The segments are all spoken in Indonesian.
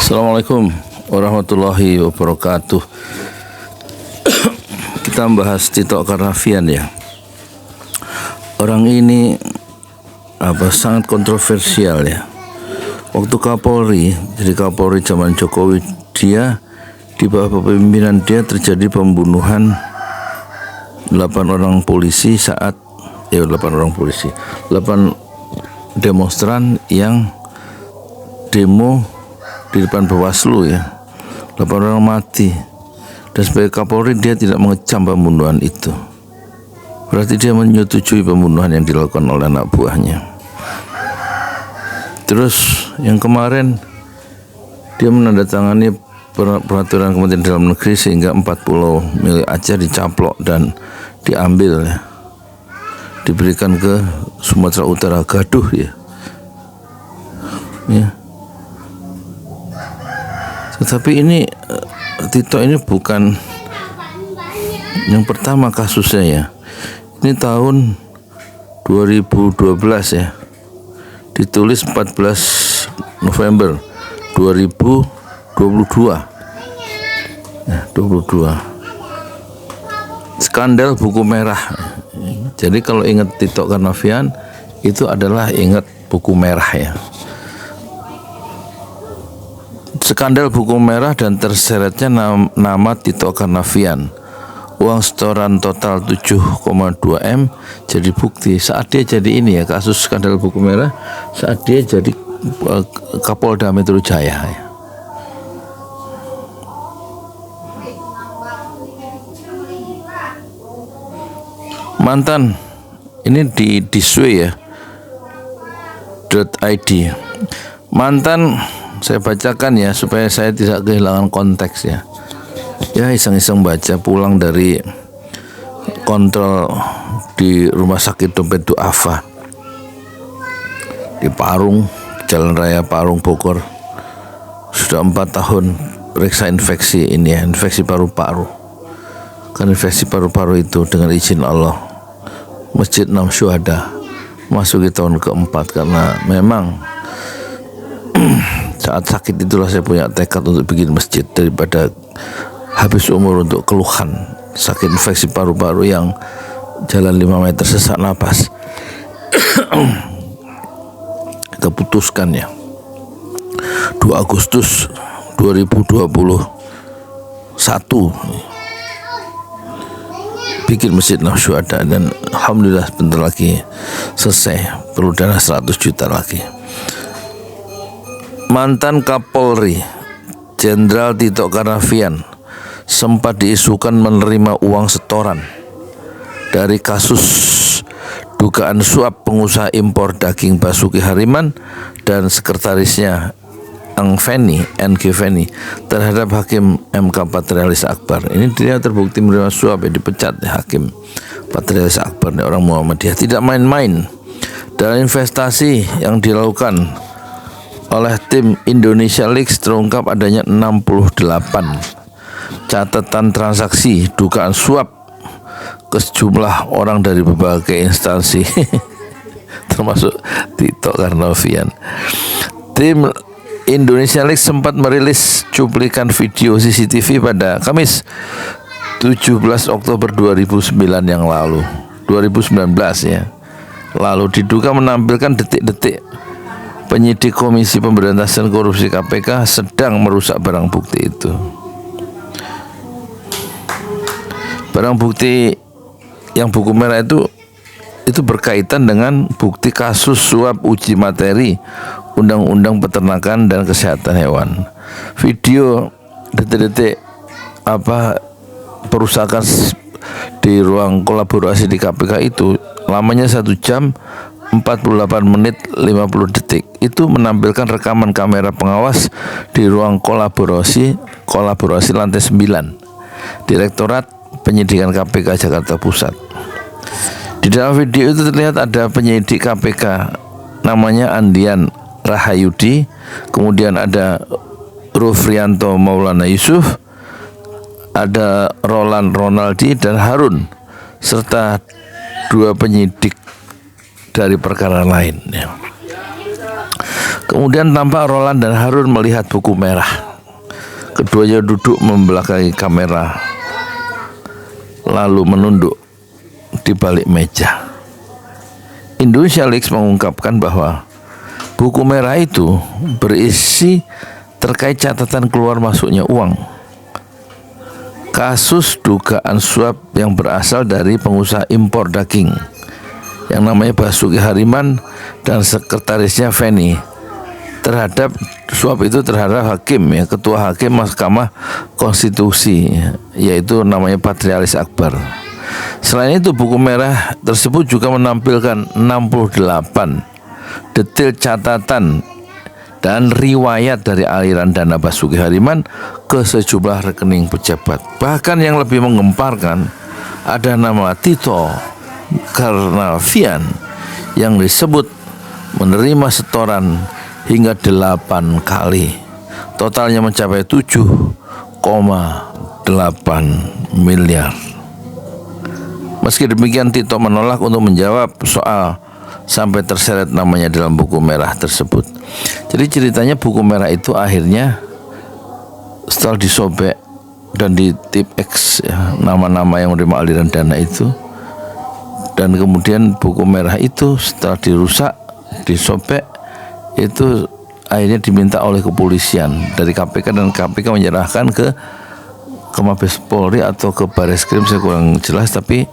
Assalamualaikum warahmatullahi wabarakatuh. Kita membahas Tito Karnavian ya. Orang ini sangat kontroversial ya. Waktu Kapolri, jadi Kapolri zaman Jokowi, dia di bawah kepemimpinan dia terjadi pembunuhan 8 orang polisi saat 8 demonstran yang demo di depan Bawaslu ya. 8 orang mati. Dan sebagai Kapolri dia tidak mengecam pembunuhan itu. Berarti dia menyetujui pembunuhan yang dilakukan oleh anak buahnya. Terus yang kemarin dia menandatangani peraturan Kementerian Dalam Negeri sehingga 4 pulau milik Aceh dicaplok dan diambil ya. Diberikan ke Sumatera Utara. Gaduh ya. Tetapi ini Tito ini bukan yang pertama kasusnya ya. Ini tahun 2012 ya. Ditulis 14 November 2022. Nah, 22. Skandal buku merah. Jadi kalau ingat Tito Karnavian itu adalah ingat buku merah ya. Skandal buku merah dan terseretnya nama Tito Karnavian. Uang setoran total 7,2 M jadi bukti saat dia jadi ini ya, kasus skandal buku merah saat dia jadi Kapolda Metro Jaya ya. Mantan ini di Disway ya .id. Mantan saya bacakan ya supaya saya tidak kehilangan konteks ya. Ya iseng-iseng baca pulang dari kontrol di rumah sakit Dompet Duafa di Parung, Jalan Raya Parung, Bogor. Sudah 4 tahun periksa infeksi ini ya, infeksi paru-paru. Kan infeksi paru-paru itu dengan izin Allah Masjid 6 Syuhada masuk di tahun keempat karena memang saat sakit itulah saya punya tekad untuk bikin masjid daripada habis umur untuk keluhan sakit infeksi paru-paru yang jalan 5 meter sesak napas. Kita putuskan ya 2 Agustus 2021 bikin masjid Syuhada dan alhamdulillah bentar lagi selesai, perlu dana 100 juta lagi. Mantan Kapolri Jenderal Tito Karnavian sempat diisukan menerima uang setoran dari kasus dugaan suap pengusaha impor daging Basuki Hariman dan sekretarisnya NG Feni terhadap Hakim MK Patrialis Akbar. Ini dia terbukti menerima suap ya, dipecat ya, Hakim Patrialis Akbar ini orang Muhammadiyah. Tidak main-main dalam investasi yang dilakukan oleh tim Indonesia Leaks terungkap adanya 68 catatan transaksi dugaan suap ke sejumlah orang dari berbagai instansi termasuk Tito Karnavian. Tim Indonesia Leaks sempat merilis cuplikan video CCTV pada Kamis 17 Oktober 2009 yang lalu 2019 ya. Lalu diduga menampilkan detik-detik penyidik Komisi Pemberantasan Korupsi KPK sedang merusak barang bukti itu. Barang bukti yang buku merah itu berkaitan dengan bukti kasus suap uji materi Undang-Undang Peternakan dan Kesehatan Hewan. Video detik-detik perusakan di ruang kolaborasi di KPK itu lamanya 1 jam 48 menit 50 detik. Itu menampilkan rekaman kamera pengawas di ruang kolaborasi lantai 9 Direktorat Penyidikan KPK Jakarta Pusat. Di dalam video itu terlihat ada penyidik KPK namanya Andian Rahayudi, kemudian ada Rufrianto Maulana Yusuf, ada Roland Ronaldi dan Harun, serta 2 penyidik dari perkara lain, ya. Kemudian tampak Roland dan Harun melihat buku merah. Keduanya duduk membelakangi kamera, lalu menunduk di balik meja. Indonesia Leaks mengungkapkan bahwa buku merah itu berisi terkait catatan keluar masuknya uang, kasus dugaan suap yang berasal dari pengusaha impor daging yang namanya Basuki Hariman dan sekretarisnya Feni terhadap suap itu terhadap hakim, ya, ketua hakim Mahkamah Konstitusi, yaitu namanya Patrialis Akbar. Selain itu, buku merah tersebut juga menampilkan 68 detail catatan dan riwayat dari aliran dana Basuki Hariman ke sejumlah rekening pejabat. Bahkan yang lebih menggemparkan, ada nama Tito Karnavian yang disebut menerima setoran hingga 8 kali. Totalnya mencapai 7,8 miliar. Meski demikian, Tito menolak untuk menjawab soal sampai terseret namanya dalam buku merah tersebut. Jadi ceritanya buku merah itu akhirnya setelah disobek dan di tip X, ya, nama-nama yang menerima aliran dana itu, dan kemudian buku merah itu setelah dirusak, disobek, itu akhirnya diminta oleh kepolisian dari KPK, dan KPK menyerahkan ke Mabes Polri atau ke Bareskrim, saya kurang jelas. Tapi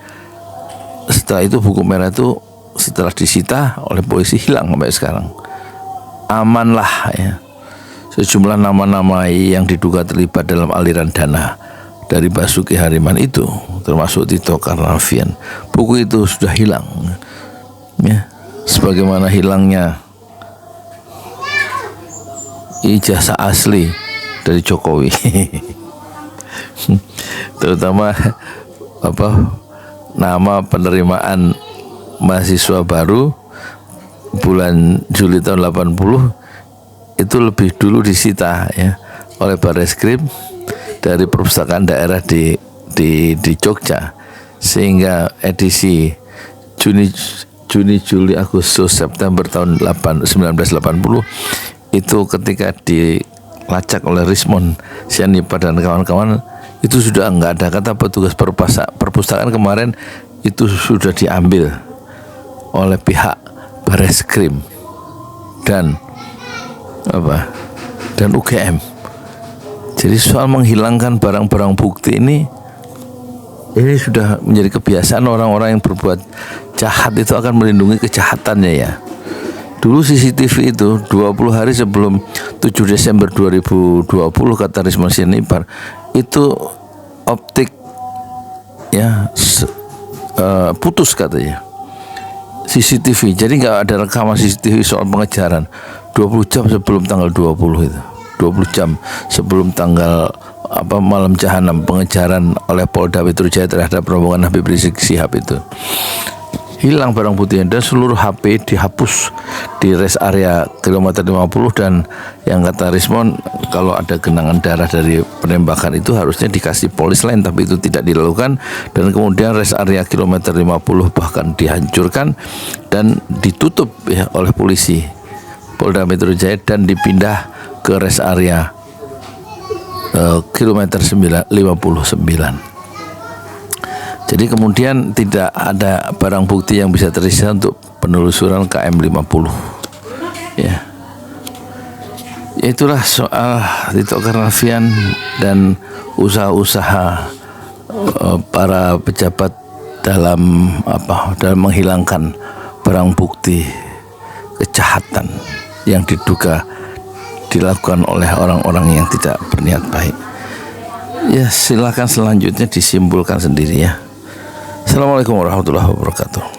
setelah itu buku merah itu setelah disita oleh polisi hilang sampai sekarang. Aman lah, ya. Sejumlah nama-nama yang diduga terlibat dalam aliran dana dari Basuki Hariman itu, termasuk Tito Karnavian, buku itu sudah hilang, ya. Sebagaimana hilangnya ijazah asli dari Jokowi. Terutama nama penerimaan mahasiswa baru bulan Juli tahun 80 itu lebih dulu disita, ya, oleh Bareskrim dari perpustakaan daerah di Jogja, sehingga edisi Juni, Juli, Agustus, September tahun 1980 itu ketika dilacak oleh Rismond Sianipa dan kawan-kawan, itu sudah enggak ada kata petugas perpustakaan kemarin, itu sudah diambil oleh pihak Bareskrim dan UGM. Jadi soal menghilangkan barang-barang bukti ini sudah menjadi kebiasaan orang-orang yang berbuat jahat itu akan melindungi kejahatannya, ya. Dulu CCTV itu 20 hari sebelum 7 Desember 2020 kata Rismond Sianipa, itu optik, ya, putus katanya CCTV. Jadi nggak ada rekaman CCTV soal pengejaran 20 jam sebelum tanggal 20 itu. 20 jam sebelum tanggal malam jahanam, pengejaran oleh Polda Metro Jaya terhadap rombongan Habib Rizik Syihab itu. Hilang barang buktinya dan seluruh HP dihapus di rest area kilometer 50, dan yang kata Rismond, kalau ada genangan darah dari penembakan itu harusnya dikasih polis lain, tapi itu tidak dilakukan, dan kemudian rest area kilometer 50 bahkan dihancurkan dan ditutup, ya, oleh polisi Polda Metro Jaya dan dipindah ke rest area kilometer 59. Jadi kemudian tidak ada barang bukti yang bisa tersisa untuk penelusuran KM 50, ya. Itulah soal Tito Karnavian dan usaha-usaha para pejabat dalam menghilangkan barang bukti kejahatan yang diduga dilakukan oleh orang-orang yang tidak berniat baik. Ya, silakan selanjutnya disimpulkan sendiri, ya. Assalamualaikum warahmatullahi wabarakatuh.